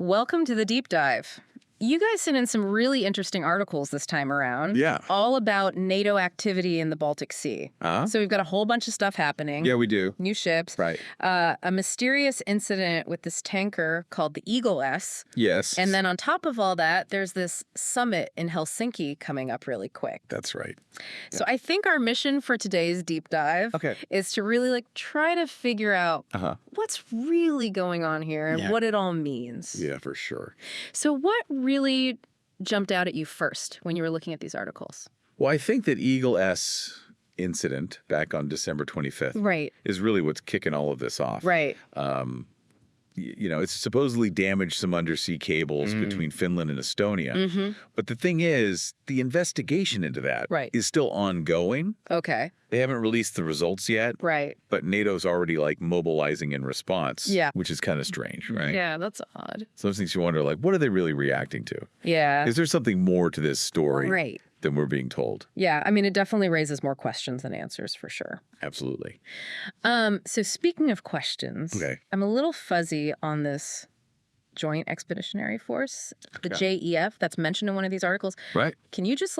Welcome to the deep dive. You guys sent in some really interesting articles this time around. Yeah. All about NATO activity in the Baltic Sea. So we've got a whole bunch of stuff happening. Yeah, we do. New ships. Right. A mysterious incident with this tanker called the Eagle S. Yes. And then on top of all that, there's this summit in Helsinki coming up really quick. That's right. So I think our mission for today's deep dive is to really try to figure out what's really going on here and what it all means. Yeah, for sure. So what really jumped out at you first when you were looking at these articles? Well, I think that Eagle S incident back on December 25th is really what's kicking all of this off. Right. You know, it's supposedly damaged some undersea cables between Finland and Estonia. But the thing is, the investigation into that is still ongoing. Okay. They haven't released the results yet. Right. But NATO's already mobilizing in response. Yeah. Which is kind of strange, right? Yeah, that's odd. Some things you wonder, what are they really reacting to? Yeah. Is there something more to this story than we're being told? Yeah, I mean, it definitely raises more questions than answers for sure. Absolutely. So speaking of questions, I'm a little fuzzy on this Joint Expeditionary Force, the JEF that's mentioned in one of these articles. Right. Can you just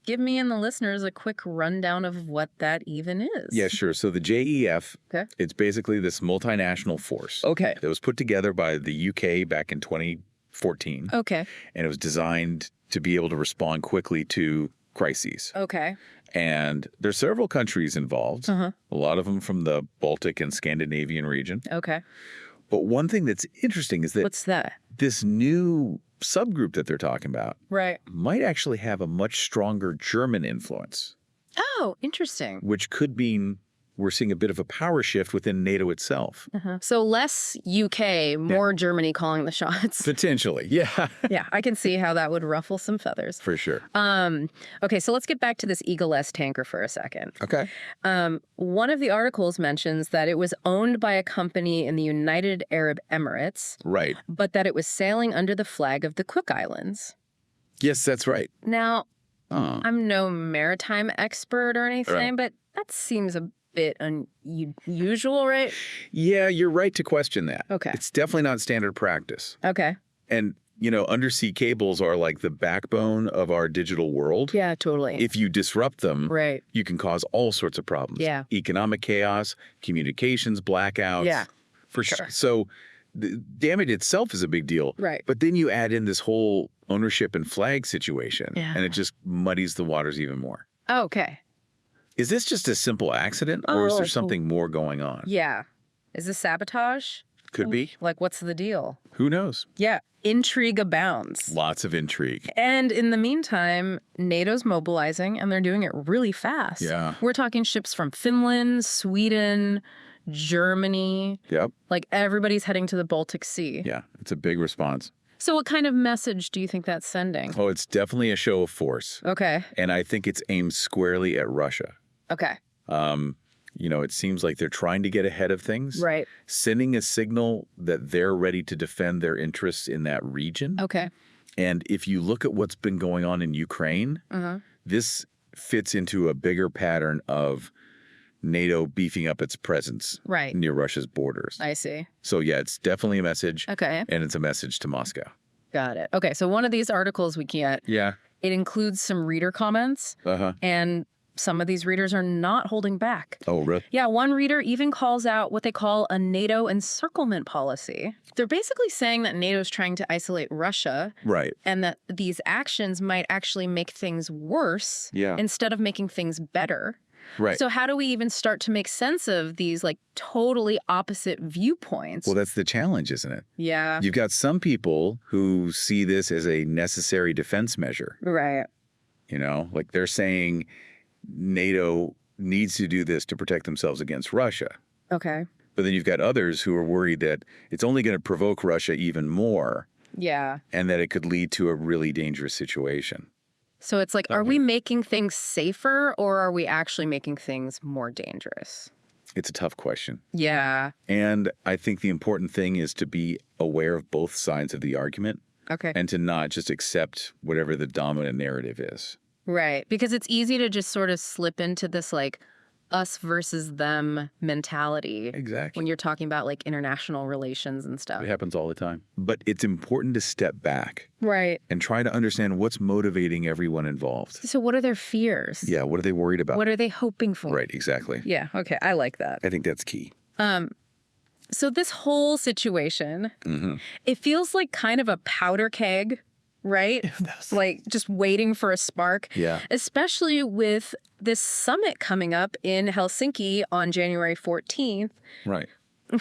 give me and the listeners a quick rundown of what that even is? Yeah, sure. So the JEF, it's basically this multinational force that was put together by the UK back in 2014. Okay. And it was designed to be able to respond quickly to crises. Okay. And there's several countries involved, a lot of them from the Baltic and Scandinavian region. Okay. But one thing that's interesting is that what's that? This new subgroup that they're talking about might actually have a much stronger German influence. Oh, interesting. Which could mean we're seeing a bit of a power shift within NATO itself. So less UK, more Germany calling the shots. Potentially, yeah. Yeah, I can see how that would ruffle some feathers. For sure. Okay, so let's get back to this Eagle S tanker for a second. Okay. One of the articles mentions that it was owned by a company in the United Arab Emirates. Right. But that it was sailing under the flag of the Cook Islands. Yes, that's right. Now, I'm no maritime expert or anything, but that seems a bit unusual, right? Yeah, you're right to question that. Okay. It's definitely not standard practice. Okay. And, undersea cables are like the backbone of our digital world. Yeah, totally. If you disrupt them, you can cause all sorts of problems. Yeah. Economic chaos, communications blackouts. Yeah. For sure. So the damage itself is a big deal. Right. But then you add in this whole ownership and flag situation, and it just muddies the waters even more. Okay. Is this just a simple accident, or is there something more going on? Yeah. Is this sabotage? Could be. What's the deal? Who knows? Yeah. Intrigue abounds. Lots of intrigue. And in the meantime, NATO's mobilizing, and they're doing it really fast. Yeah. We're talking ships from Finland, Sweden, Germany. Yep. Everybody's heading to the Baltic Sea. Yeah. It's a big response. So what kind of message do you think that's sending? Oh, it's definitely a show of force. Okay. And I think it's aimed squarely at Russia. Okay. It seems like they're trying to get ahead of things. Right. Sending a signal that they're ready to defend their interests in that region. Okay. And if you look at what's been going on in Ukraine, this fits into a bigger pattern of NATO beefing up its presence near Russia's borders. I see. So, yeah, it's definitely a message. Okay. And it's a message to Moscow. Got it. Okay, so one of these articles we can't. Yeah. It includes some reader comments. And some of these readers are not holding back. Oh, really? Yeah, one reader even calls out what they call a NATO encirclement policy. They're basically saying that NATO's trying to isolate Russia. Right. And that these actions might actually make things worse instead of making things better. Right. So how do we even start to make sense of these totally opposite viewpoints? Well, that's the challenge, isn't it? Yeah. You've got some people who see this as a necessary defense measure. Right. They're saying NATO needs to do this to protect themselves against Russia. Okay. But then you've got others who are worried that it's only going to provoke Russia even more. Yeah. And that it could lead to a really dangerous situation. So it's are we making things safer, or are we actually making things more dangerous? It's a tough question. Yeah. And I think the important thing is to be aware of both sides of the argument. Okay. And to not just accept whatever the dominant narrative is. Right. Because it's easy to just sort of slip into this us versus them mentality. Exactly. When you're talking about like international relations and stuff. It happens all the time. But it's important to step back. Right. And try to understand what's motivating everyone involved. So what are their fears? Yeah, what are they worried about? What are they hoping for? Right, exactly. Yeah, okay, I like that. I think that's key. So this whole situation, it feels like kind of a powder keg, right? Like just waiting for a spark. Yeah. Especially with this summit coming up in Helsinki on January 14th. Right.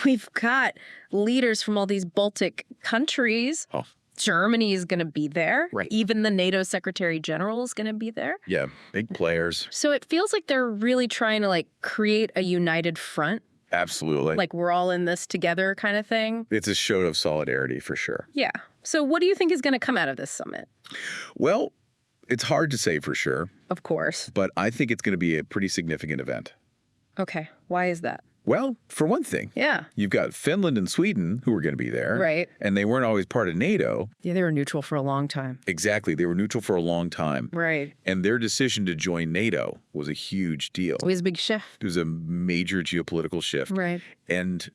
We've got leaders from all these Baltic countries. Oh. Germany is going to be there. Right. Even the NATO Secretary General is going to be there. Yeah, big players. So it feels like they're really trying to like create a united front. Absolutely. Like we're all in this together kind of thing. It's a show of solidarity for sure. Yeah. So what do you think is going to come out of this summit? Well, it's hard to say for sure. Of course. But I think it's going to be a pretty significant event. Okay. Why is that? Well, for one thing, you've got Finland and Sweden who are going to be there. Right. And they weren't always part of NATO. Yeah, they were neutral for a long time. Exactly. They were neutral for a long time. Right. And their decision to join NATO was a huge deal. It was a big shift. It was a major geopolitical shift. Right. And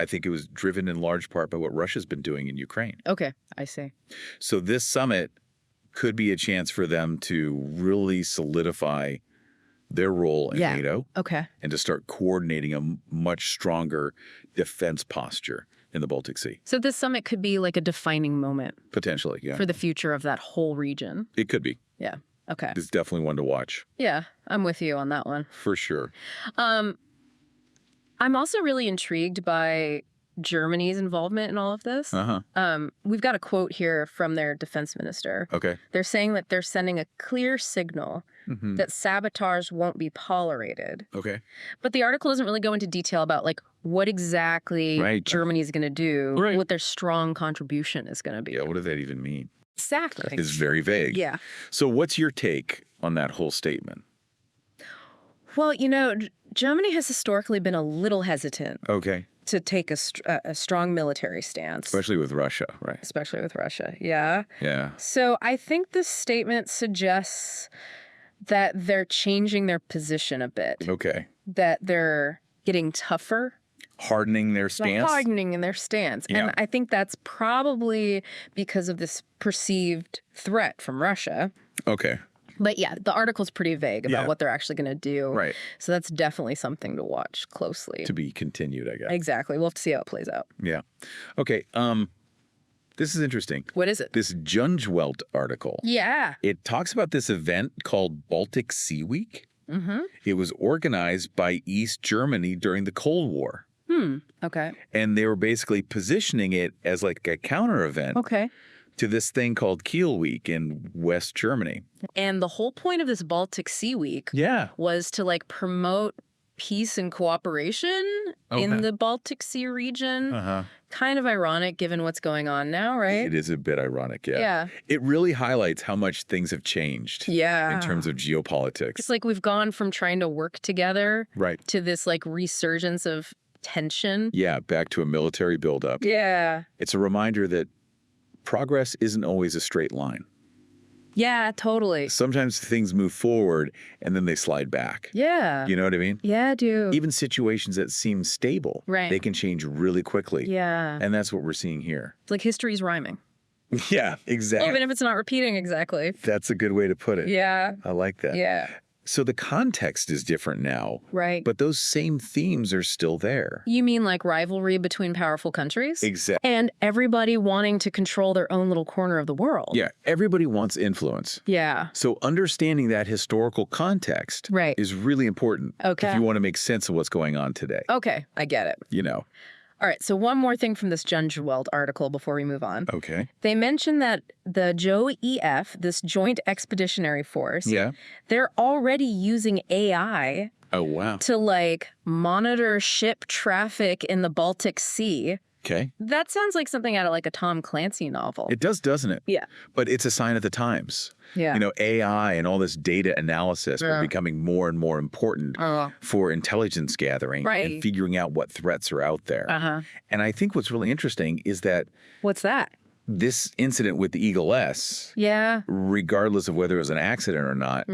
I think it was driven in large part by what Russia's been doing in Ukraine. Okay, I see. So this summit could be a chance for them to really solidify their role in NATO. Okay. And to start coordinating a much stronger defense posture in the Baltic Sea. So this summit could be like a defining moment. Potentially, yeah. For the future of that whole region. It could be. Yeah. Okay. It's definitely one to watch. Yeah, I'm with you on that one. For sure. I'm also really intrigued by Germany's involvement in all of this. We've got a quote here from their defense minister. Okay. They're saying that they're sending a clear signal that sabotage won't be tolerated. Okay. But the article doesn't really go into detail about like what exactly Germany is going to do, what their strong contribution is going to be. Yeah, what does that even mean? Exactly. It's very vague. Yeah. So what's your take on that whole statement? Well, you know, Germany has historically been a little hesitant. Okay. To take a strong military stance. Especially with Russia, right? Especially with Russia, yeah. Yeah. So I think this statement suggests that they're changing their position a bit. Okay. That they're getting tougher. Hardening their stance? Hardening in their stance. Yeah. And I think that's probably because of this perceived threat from Russia. Okay. But yeah, the article's pretty vague about what they're actually going to do. Right. So that's definitely something to watch closely. To be continued, I guess. Exactly. We'll have to see how it plays out. Yeah. Okay. This is interesting. What is it? This Junjwelt article. Yeah. It talks about this event called Baltic Sea Week. It was organized by East Germany during the Cold War. Okay. And they were basically positioning it as like a counter event. Okay. To this thing called Kiel Week in West Germany. And the whole point of this Baltic Sea Week was to like promote peace and cooperation in the Baltic Sea region. Kind of ironic given what's going on now, right? It is a bit ironic, yeah. Yeah. It really highlights how much things have changed in terms of geopolitics. It's like we've gone from trying to work together to this like resurgence of tension. Yeah, back to a military buildup. Yeah. It's a reminder that progress isn't always a straight line. Yeah, totally. Sometimes things move forward and then they slide back. Yeah. You know what I mean? Yeah, I do. Even situations that seem stable, they can change really quickly. Yeah. And that's what we're seeing here. It's like history's rhyming. Yeah, exactly. Even if it's not repeating exactly. That's a good way to put it. Yeah. I like that. Yeah. So the context is different now. Right. But those same themes are still there. You mean like rivalry between powerful countries? Exactly. And everybody wanting to control their own little corner of the world. Yeah. Everybody wants influence. Yeah. So understanding that historical context is really important. Okay. If you want to make sense of what's going on today. Okay. I get it. You know. All right, so one more thing from this Junjwelt article before we move on. Okay. They mentioned that the JOEF, this Joint Expeditionary Force, they're already using AI to like monitor ship traffic in the Baltic Sea. Okay. That sounds like something out of like a Tom Clancy novel. It does, doesn't it? Yeah. But it's a sign of the times. Yeah. You know, AI and all this data analysis are becoming more and more important for intelligence gathering and figuring out what threats are out there. And I think what's really interesting is that what's that? this incident with the Eagle S, regardless of whether it was an accident or not,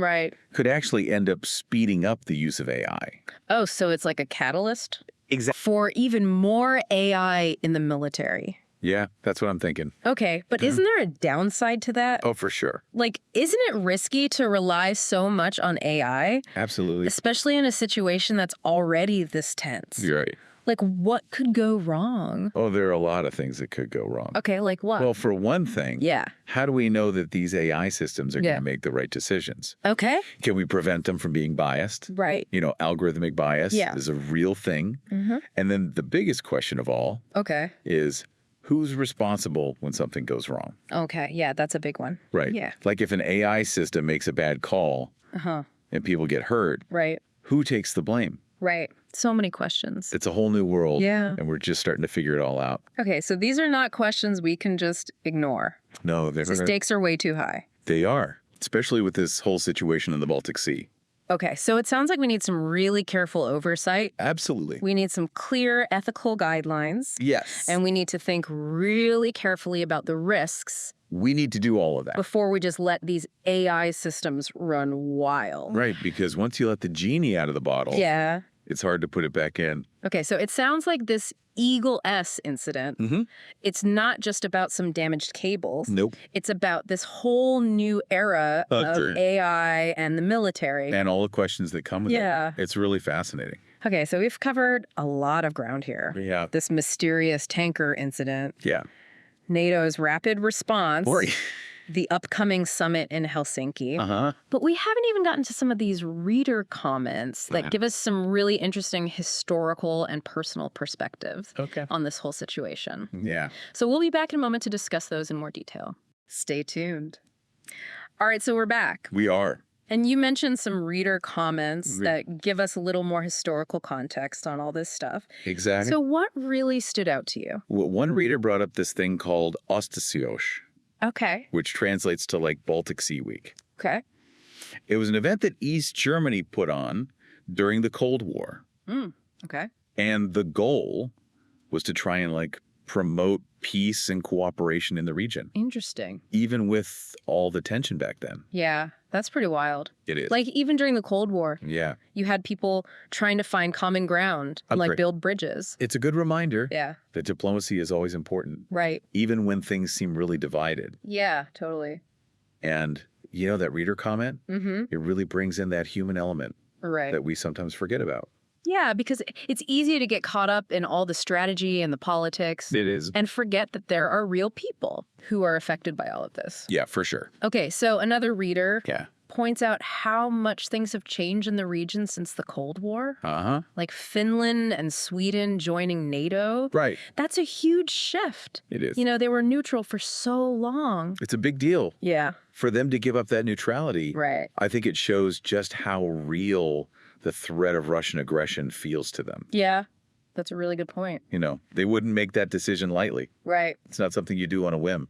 could actually end up speeding up the use of AI. Oh, so it's like a catalyst? Exactly. For even more AI in the military. Yeah, that's what I'm thinking. Okay, but isn't there a downside to that? Oh, for sure. Like, isn't it risky to rely so much on AI? Absolutely. Especially in a situation that's already this tense. You're right. Like, what could go wrong? Oh, there are a lot of things that could go wrong. Okay, like what? Well, for one thing, how do we know that these AI systems are going to make the right decisions? Okay. Can we prevent them from being biased? Right. You know, algorithmic bias is a real thing. And then the biggest question of all is who's responsible when something goes wrong? Okay, yeah, that's a big one. Right. Yeah. Like if an AI system makes a bad call and people get hurt, who takes the blame? Right. So many questions. It's a whole new world. Yeah. And we're just starting to figure it all out. Okay, so these are not questions we can just ignore. No, the stakes are way too high. They are, especially with this whole situation in the Baltic Sea. Okay, so it sounds like we need some really careful oversight. Absolutely. We need some clear ethical guidelines. Yes. And we need to think really carefully about the risks. We need to do all of that before we just let these AI systems run wild. Right, because once you let the genie out of the bottle, it's hard to put it back in. Okay, so it sounds like this Eagle S incident, it's not just about some damaged cables. Nope. It's about this whole new era of AI and the military. And all the questions that come with it. It's really fascinating. Okay, so we've covered a lot of ground here. Yeah. This mysterious tanker incident. Yeah. NATO's rapid response. The upcoming summit in Helsinki. But we haven't even gotten to some of these reader comments that give us some really interesting historical and personal perspectives on this whole situation. Yeah. So we'll be back in a moment to discuss those in more detail. Stay tuned. All right, so we're back. We are. And you mentioned some reader comments that give us a little more historical context on all this stuff. Exactly. So what really stood out to you? Well, one reader brought up this thing called Ostasios. Okay. Which translates to like Baltic Sea Week. Okay. It was an event that East Germany put on during the Cold War. Okay. And the goal was to try and like promote peace and cooperation in the region. Interesting. Even with all the tension back then. Yeah, that's pretty wild. It is. Like even during the Cold War. Yeah. You had people trying to find common ground and like build bridges. It's a good reminder that diplomacy is always important. Right. Even when things seem really divided. Yeah, totally. And you know that reader comment? It really brings in that human element that we sometimes forget about. Yeah, because it's easy to get caught up in all the strategy and the politics. It is. And forget that there are real people who are affected by all of this. Yeah, for sure. Okay, so another reader points out how much things have changed in the region since the Cold War. Like Finland and Sweden joining NATO. Right. That's a huge shift. It is. You know, they were neutral for so long. It's a big deal. Yeah. For them to give up that neutrality, I think it shows just how real the threat of Russian aggression feels to them. Yeah, that's a really good point. You know, they wouldn't make that decision lightly. Right. It's not something you do on a whim.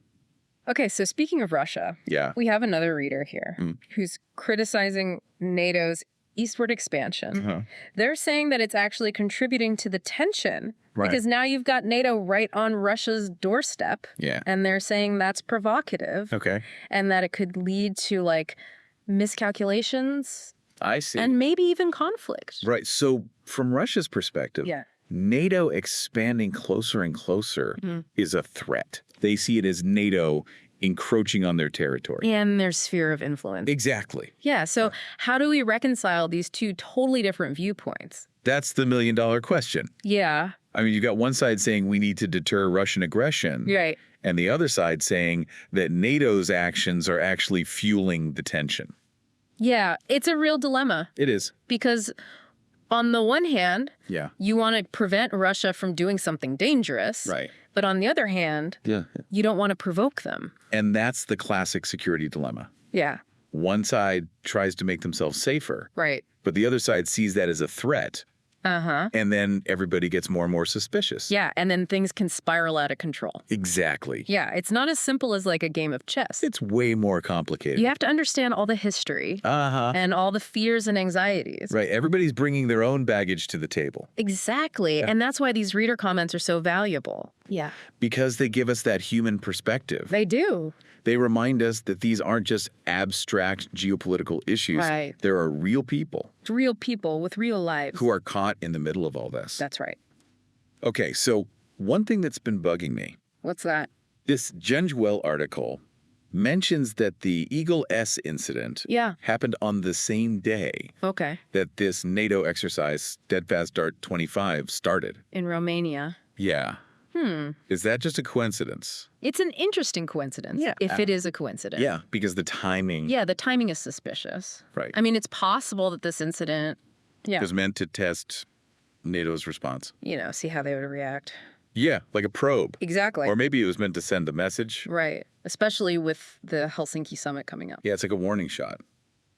Okay, so speaking of Russia, we have another reader here who's criticizing NATO's eastward expansion. They're saying that it's actually contributing to the tension because now you've got NATO right on Russia's doorstep. Yeah. And they're saying that's provocative. Okay. And that it could lead to like miscalculations. I see. And maybe even conflict. Right. So from Russia's perspective, NATO expanding closer and closer is a threat. They see it as NATO encroaching on their territory. And their sphere of influence. Exactly. Yeah. So how do we reconcile these two totally different viewpoints? That's the million-dollar question. Yeah. I mean, you've got one side saying we need to deter Russian aggression. Right. And the other side saying that NATO's actions are actually fueling the tension. Yeah, it's a real dilemma. It is. Because on the one hand, you want to prevent Russia from doing something dangerous. Right. But on the other hand, you don't want to provoke them. And that's the classic security dilemma. Yeah. One side tries to make themselves safer. Right. But the other side sees that as a threat And then everybody gets more and more suspicious. Yeah, and then things can spiral out of control. Exactly. Yeah, it's not as simple as like a game of chess. It's way more complicated. You have to understand all the history and all the fears and anxieties. Right, everybody's bringing their own baggage to the table. Exactly, and that's why these reader comments are so valuable. Yeah. Because they give us that human perspective. They do. They remind us that these aren't just abstract geopolitical issues. Right. There are real people. Real people with real lives. Who are caught in the middle of all this. That's right. Okay, so one thing that's been bugging me. What's that? This Genjwell article mentions that the Eagle S incident happened on the same day that this NATO exercise, Steadfast Dart 25, started. In Romania. Yeah. Is that just a coincidence? It's an interesting coincidence, if it is a coincidence. Yeah, because the timing... Yeah, the timing is suspicious. Right. I mean, it's possible that this incident was meant to test NATO's response. You know, see how they would react. Yeah, like a probe. Exactly. Or maybe it was meant to send a message. Right, especially with the Helsinki summit coming up. Yeah, it's like a warning shot.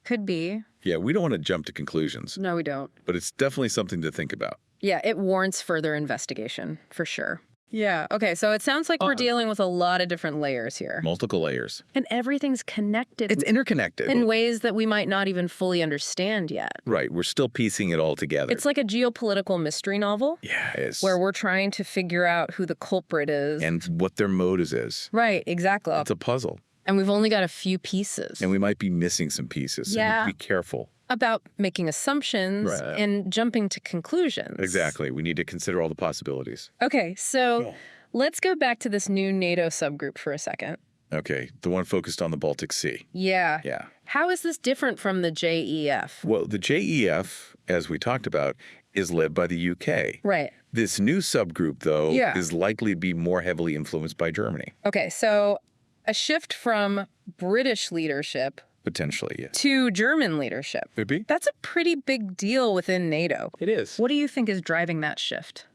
Could be. Yeah, we don't want to jump to conclusions. No, we don't. But it's definitely something to think about. Yeah, it warrants further investigation, for sure. Yeah. Okay. So it sounds like we're dealing with a lot of different layers here. Multiple layers. And everything's connected. It's interconnected. In ways that we might not even fully understand yet. Right. We're still piecing it all together. It's like a geopolitical mystery novel. Yeah, it is. Where we're trying to figure out who the culprit is. And what their motive is. Right. Exactly. It's a puzzle. And we've only got a few pieces. And we might be missing some pieces. Yeah. So be careful. About making assumptions and jumping to conclusions. Exactly. We need to consider all the possibilities. Okay, so let's go back to this new NATO subgroup for a second. Okay, the one focused on the Baltic Sea. Yeah. Yeah. How is this different from the JEF? Well, the JEF, as we talked about, is led by the UK. Right. This new subgroup, though, is likely to be more heavily influenced by Germany. Okay, so a shift from British leadership potentially, yes, to German leadership. Could be. That's a pretty big deal within NATO. It is. What do you think is driving that shift?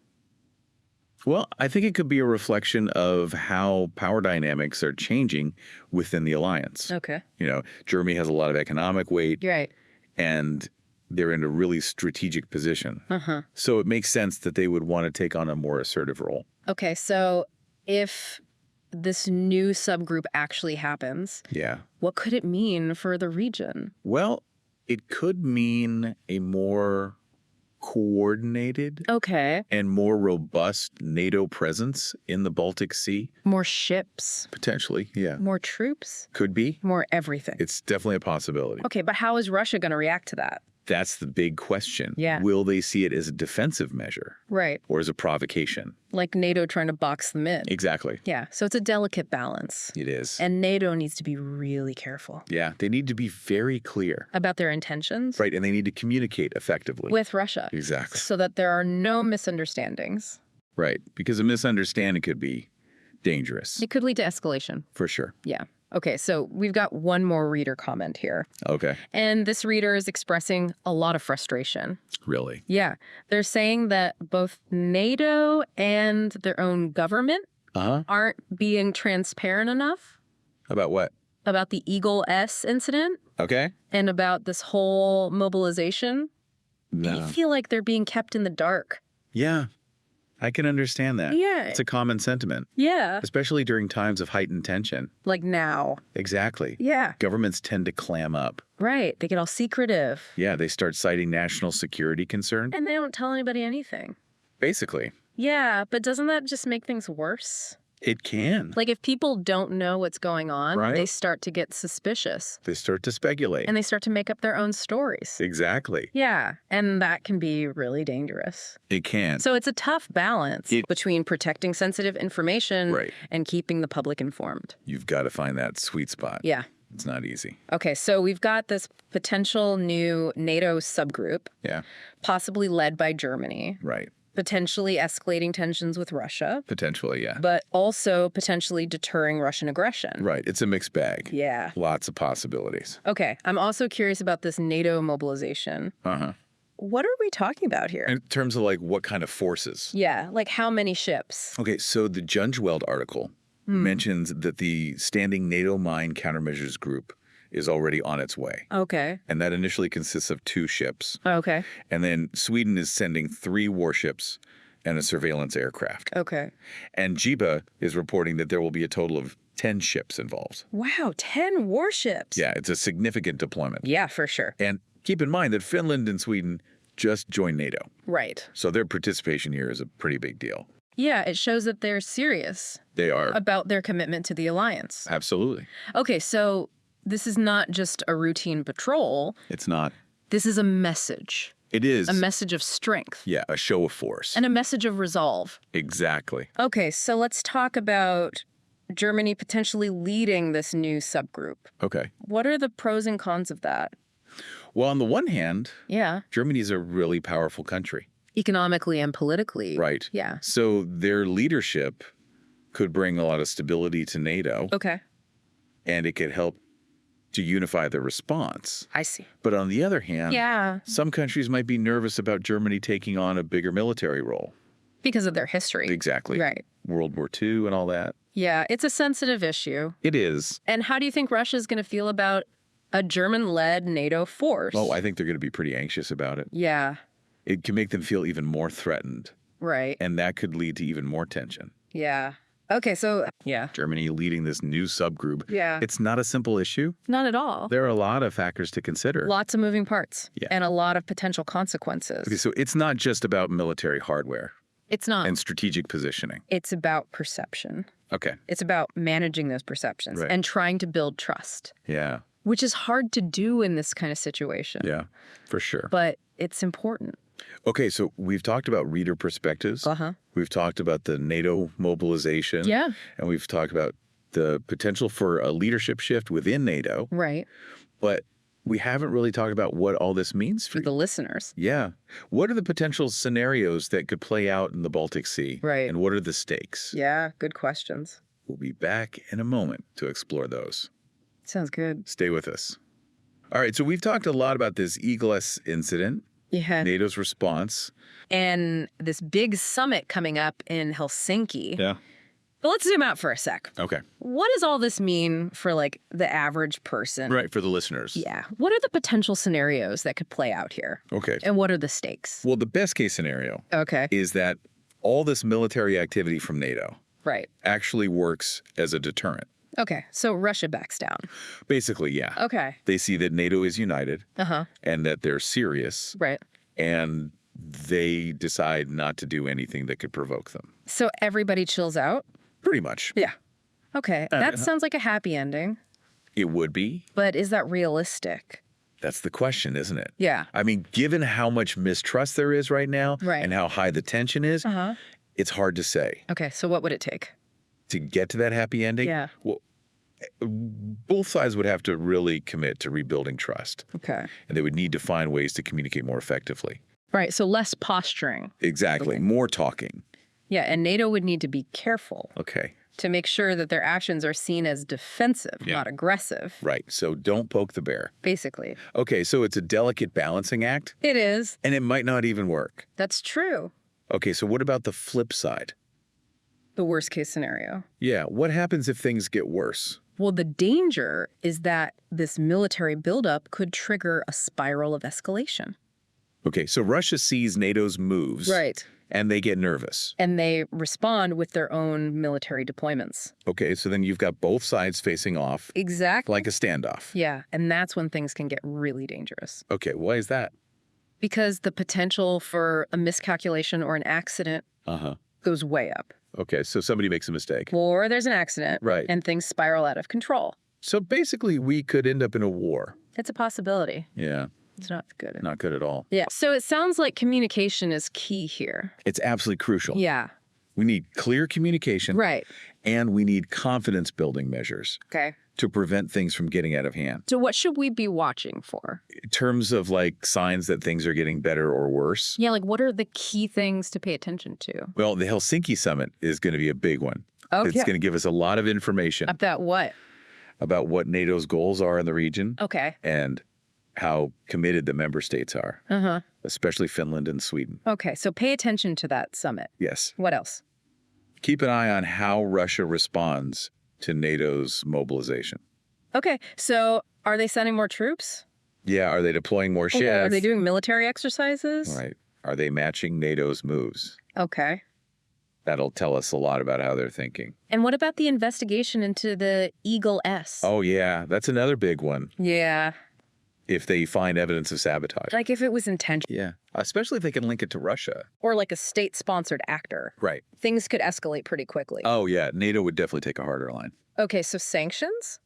Well, I think it could be a reflection of how power dynamics are changing within the alliance. Okay. You know, Germany has a lot of economic weight. Right. And they're in a really strategic position. So it makes sense that they would want to take on a more assertive role. Okay, so if this new subgroup actually happens, what could it mean for the region? Well, it could mean a more coordinated and more robust NATO presence in the Baltic Sea. More ships. Potentially, yeah. More troops. Could be. More everything. It's definitely a possibility. Okay, but how is Russia going to react to that? That's the big question. Yeah. Will they see it as a defensive measure? Right. Or as a provocation? Like NATO trying to box them in. Exactly. Yeah, so it's a delicate balance. It is. And NATO needs to be really careful. Yeah, they need to be very clear. About their intentions. Right, and they need to communicate effectively. With Russia. Exactly. So that there are no misunderstandings. Right, because a misunderstanding could be dangerous. It could lead to escalation. For sure. Yeah. Okay, so we've got one more reader comment here. Okay. And this reader is expressing a lot of frustration. Really? Yeah. They're saying that both NATO and their own government aren't being transparent enough. About what? About the Eagle S incident. Okay. And about this whole mobilization. No. I feel like they're being kept in the dark. Yeah. I can understand that. Yeah. It's a common sentiment. Yeah. Especially during times of heightened tension. Like now. Exactly. Yeah. Governments tend to clam up. Right. They get all secretive. Yeah, they start citing national security concerns. And they don't tell anybody anything. Basically. Yeah, but doesn't that just make things worse? It can. Like if people don't know what's going on, they start to get suspicious. They start to speculate. And they start to make up their own stories. Exactly. Yeah, and that can be really dangerous. It can. So it's a tough balance between protecting sensitive information and keeping the public informed. You've got to find that sweet spot. Yeah. It's not easy. Okay, so we've got this potential new NATO subgroup. Yeah. Possibly led by Germany. Right. Potentially escalating tensions with Russia. Potentially, yeah. But also potentially deterring Russian aggression. Right. It's a mixed bag. Yeah. Lots of possibilities. Okay. I'm also curious about this NATO mobilization. What are we talking about here? In terms of like what kind of forces? Yeah. Like how many ships? Okay. So the Junjweld article mentions that the Standing NATO Mine Countermeasures Group is already on its way. Okay. And that initially consists of 2 ships. Okay. And then Sweden is sending 3 warships and a surveillance aircraft. Okay. And JIBA is reporting that there will be a total of 10 ships involved. Wow, 10 warships. Yeah, it's a significant deployment. Yeah, for sure. And keep in mind that Finland and Sweden just joined NATO. Right. So their participation here is a pretty big deal. Yeah, it shows that they're serious. They are. About their commitment to the alliance. Absolutely. Okay, so this is not just a routine patrol. It's not. This is a message. It is. A message of strength. Yeah, a show of force. And a message of resolve. Exactly. Okay, so let's talk about Germany potentially leading this new subgroup. Okay. What are the pros and cons of that? Well, on the one hand, yeah, Germany is a really powerful country. Economically and politically. Right. Yeah. So their leadership could bring a lot of stability to NATO. Okay. And it could help to unify the response. I see. But on the other hand, yeah, some countries might be nervous about Germany taking on a bigger military role. Because of their history. Exactly. Right. World War II and all that. Yeah, it's a sensitive issue. It is. And how do you think Russia's going to feel about a German-led NATO force? Oh, I think they're going to be pretty anxious about it. Yeah. It can make them feel even more threatened. Right. And that could lead to even more tension. Yeah. Okay, so, yeah. Germany leading this new subgroup. Yeah. It's not a simple issue. Not at all. There are a lot of factors to consider. Lots of moving parts. Yeah. And a lot of potential consequences. Okay, so it's not just about military hardware. It's not. And strategic positioning. It's about perception. Okay. It's about managing those perceptions and trying to build trust. Yeah. Which is hard to do in this kind of situation. Yeah, for sure. But it's important. Okay, so we've talked about reader perspectives. We've talked about the NATO mobilization. Yeah. And we've talked about the potential for a leadership shift within NATO. Right. But we haven't really talked about what all this means for the listeners. Yeah. What are the potential scenarios that could play out in the Baltic Sea? Right. And what are the stakes? Yeah, good questions. We'll be back in a moment to explore those. Sounds good. Stay with us. All right, so we've talked a lot about this Eagle-S incident. Yeah. NATO's response. And this big summit coming up in Helsinki. Yeah. But let's zoom out for a sec. Okay. What does all this mean for, like, the average person? Right, for the listeners. Yeah. What are the potential scenarios that could play out here? Okay. And what are the stakes? Well, the best case scenario is that all this military activity from NATO actually works as a deterrent. Okay, so Russia backs down. Basically, yeah. Okay. They see that NATO is united and that they're serious. Right. And they decide not to do anything that could provoke them. So everybody chills out? Pretty much. Yeah. Okay, that sounds like a happy ending. It would be. But is that realistic? That's the question, isn't it? Yeah. I mean, given how much mistrust there is right now and how high the tension is, it's hard to say. Okay, so what would it take? To get to that happy ending? Yeah. Well, both sides would have to really commit to rebuilding trust. Okay. And they would need to find ways to communicate more effectively. Right, so less posturing. Exactly, more talking. Yeah, and NATO would need to be careful. Okay. To make sure that their actions are seen as defensive, not aggressive. Right, so don't poke the bear. Basically. Okay, so it's a delicate balancing act? It is. And it might not even work. That's true. Okay, so what about the flip side? The worst case scenario. Yeah, what happens if things get worse? Well, the danger is that this military buildup could trigger a spiral of escalation. Okay, so Russia sees NATO's moves. Right. And they get nervous. And they respond with their own military deployments. Okay, so then you've got both sides facing off. Exactly. Like a standoff. Yeah, and that's when things can get really dangerous. Okay, why is that? Because the potential for a miscalculation or an accident goes way up. Okay, so somebody makes a mistake. Or there's an accident. Right. And things spiral out of control. So basically, we could end up in a war. It's a possibility. Yeah. It's not good. Not good at all. Yeah. So it sounds like communication is key here. It's absolutely crucial. Yeah. We need clear communication. Right. And we need confidence building measures. Okay. To prevent things from getting out of hand. So what should we be watching for? In terms of like signs that things are getting better or worse. Yeah, like what are the key things to pay attention to? Well, the Helsinki summit is going to be a big one. Okay. It's going to give us a lot of information. About what? About what NATO's goals are in the region. Okay. And how committed the member states are. Especially Finland and Sweden. Okay, so pay attention to that summit. Yes. What else? Keep an eye on how Russia responds to NATO's mobilization. Okay, so Are they sending more troops? Yeah, are they deploying more ships? Are they doing military exercises? Right. Are they matching NATO's moves? Okay. That'll tell us a lot about how they're thinking. And what about the investigation into the Eagle S? Oh, yeah. That's another big one. Yeah. If they find evidence of sabotage. Like if it was intentional. Yeah. Especially if they can link it to Russia. Or like a state-sponsored actor. Right. Things could escalate pretty quickly. Oh, yeah. NATO would definitely take a harder line. Okay, so sanctions?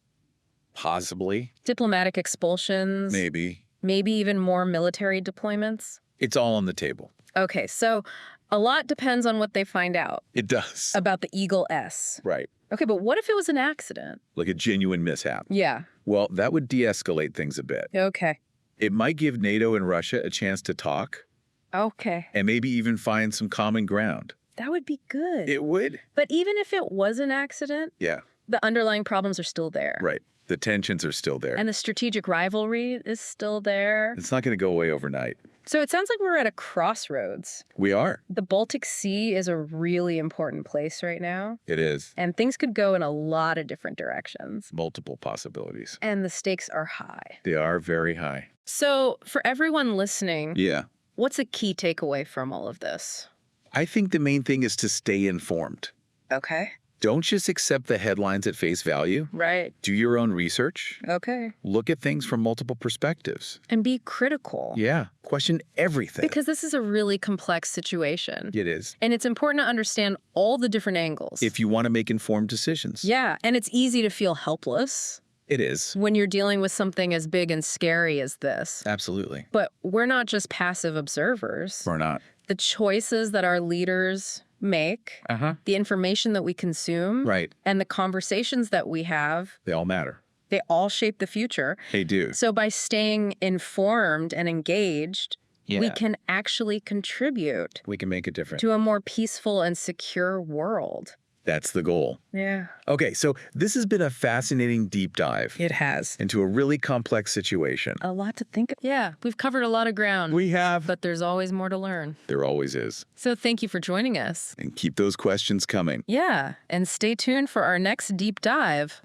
Possibly. Diplomatic expulsions? Maybe. Maybe even more military deployments? It's all on the table. Okay, so a lot depends on what they find out. It does. About the Eagle S. Right. Okay, but what if it was an accident? Like a genuine mishap. Yeah. Well, that would de-escalate things a bit. Okay. It might give NATO and Russia a chance to talk. Okay. And maybe even find some common ground. That would be good. It would. But even if it was an accident, yeah, the underlying problems are still there. Right. The tensions are still there. And the strategic rivalry is still there. It's not going to go away overnight. So it sounds like we're at a crossroads. We are. The Baltic Sea is a really important place right now. It is. And things could go in a lot of different directions. Multiple possibilities. And the stakes are high. They are very high. So for everyone listening, yeah, what's a key takeaway from all of this? I think the main thing is to stay informed. Okay. Don't just accept the headlines at face value. Right. Do your own research. Okay. Look at things from multiple perspectives. And be critical. Yeah. Question everything. Because this is a really complex situation. It is. And it's important to understand all the different angles. If you want to make informed decisions. Yeah. And it's easy to feel helpless. It is. When you're dealing with something as big and scary as this. Absolutely. But we're not just passive observers. We're not. The choices that our leaders make, the information that we consume, right, and the conversations that we have, they all matter. They all shape the future. They do. So by staying informed and engaged, we can actually contribute. We can make a difference. To a more peaceful and secure world. That's the goal. Yeah. Okay, so this has been a fascinating deep dive. It has. Into a really complex situation. A lot to think of. Yeah, we've covered a lot of ground. We have. But there's always more to learn. There always is. So thank you for joining us. And keep those questions coming. Yeah, and stay tuned for our next deep dive.